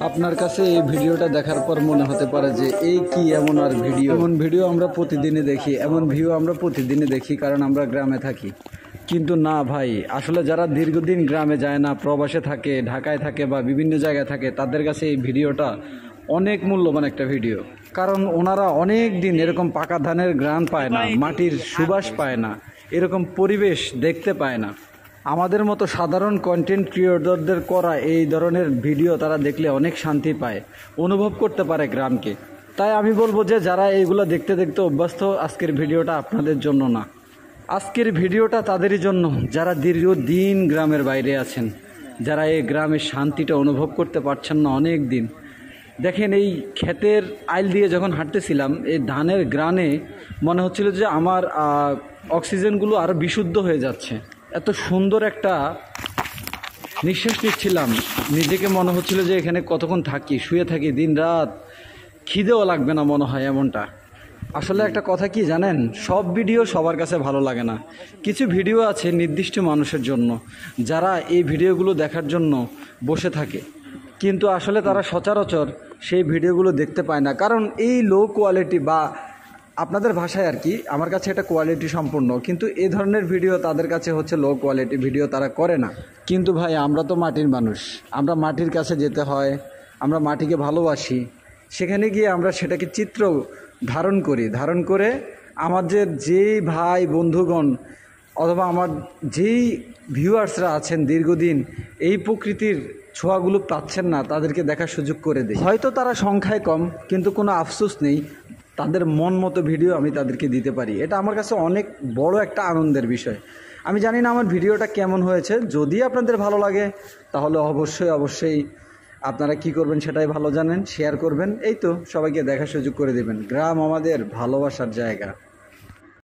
আপনার কাছে এই ভিডিওটা দেখার পর মনে হতে পারে যে এই কি এমন আর ভিডিও, এমন ভিডিও আমরা প্রতিদিনই দেখি, এমন ভিউ আমরা প্রতিদিনই দেখি, কারণ আমরা গ্রামে থাকি। কিন্তু না ভাই, আসলে যারা দীর্ঘদিন গ্রামে যায় না, প্রবাসে থাকে, ঢাকায় থাকে বা বিভিন্ন জায়গায় থাকে, তাদের কাছে এই ভিডিওটা অনেক মূল্যবান একটা ভিডিও। কারণ ওনারা অনেক দিন এরকম পাকা ধানের ঘ্রাণ পায় না, মাটির সুবাস পায় না, এরকম পরিবেশ দেখতে পায় না। আমাদের মতো সাধারণ কন্টেন্ট ক্রিয়েটরদের করা এই ধরনের ভিডিও তারা দেখলে অনেক শান্তি পায়, অনুভব করতে পারে গ্রামকে। তাই আমি বলবো যে যারা এইগুলো দেখতে দেখতে অভ্যস্ত, আজকের ভিডিওটা আপনাদের জন্য না, আজকের ভিডিওটা তাদেরই জন্য যারা দীর্ঘদিন গ্রামের বাইরে আছেন, যারা এই গ্রামের শান্তিটা অনুভব করতে পারছেন না অনেক দিন। দেখেন, এই ক্ষেতের আইল দিয়ে যখন হাঁটতেছিলাম, এই ধানের গ্রানে মনে হচ্ছিল যে আমার অক্সিজেনগুলো আরও বিশুদ্ধ হয়ে যাচ্ছে। এত সুন্দর একটা নিঃশ্বাস নিচ্ছিলাম, নিজেকে মনে হচ্ছিল যে এখানে কতক্ষণ থাকি, শুয়ে থাকি দিন রাত, খিদেও লাগবে না মনে হয় এমনটা। আসলে একটা কথা কি জানেন, সব ভিডিও সবার কাছে ভালো লাগে না। কিছু ভিডিও আছে নির্দিষ্ট মানুষের জন্য, যারা এই ভিডিওগুলো দেখার জন্য বসে থাকে, কিন্তু আসলে তারা সচরাচর সেই ভিডিওগুলো দেখতে পায় না। কারণ এই লো কোয়ালিটি, বা আপনাদের ভাষায় আর কি, আমার কাছে এটা কোয়ালিটি সম্পূর্ণ, কিন্তু এই ধরনের ভিডিও তাদের কাছে হচ্ছে লো কোয়ালিটি ভিডিও, তারা করে না। কিন্তু ভাই, আমরা তো মাটির মানুষ, আমরা মাটির কাছে যেতে হয়, আমরা মাটিকে ভালোবাসি। সেখানে গিয়ে আমরা সেটাকে চিত্র ধারণ করে আমাদের যেই ভাই বন্ধুগণ অথবা আমার যেই ভিউয়ার্সরা আছেন দীর্ঘদিন এই প্রকৃতির ছোঁয়াগুলো পাচ্ছেন না, তাদেরকে দেখার সুযোগ করে দেয়। হয়তো তারা সংখ্যায় কম, কিন্তু কোনো আফসোস নেই, তাদের মন মতো ভিডিও আমি তাদেরকে দিতে পারি। এটা আমার কাছে অনেক বড় একটা আনন্দের বিষয়। আমি জানি না আমার ভিডিওটা কেমন হয়েছে, যদি আপনাদের ভালো লাগে তাহলে অবশ্যই আপনারা কি করবেন সেটাই ভালো জানেন, শেয়ার করবেন, এই তো সবাইকে দেখার সুযোগ করে দেবেন। গ্রাম আমাদের ভালোবাসার জায়গা।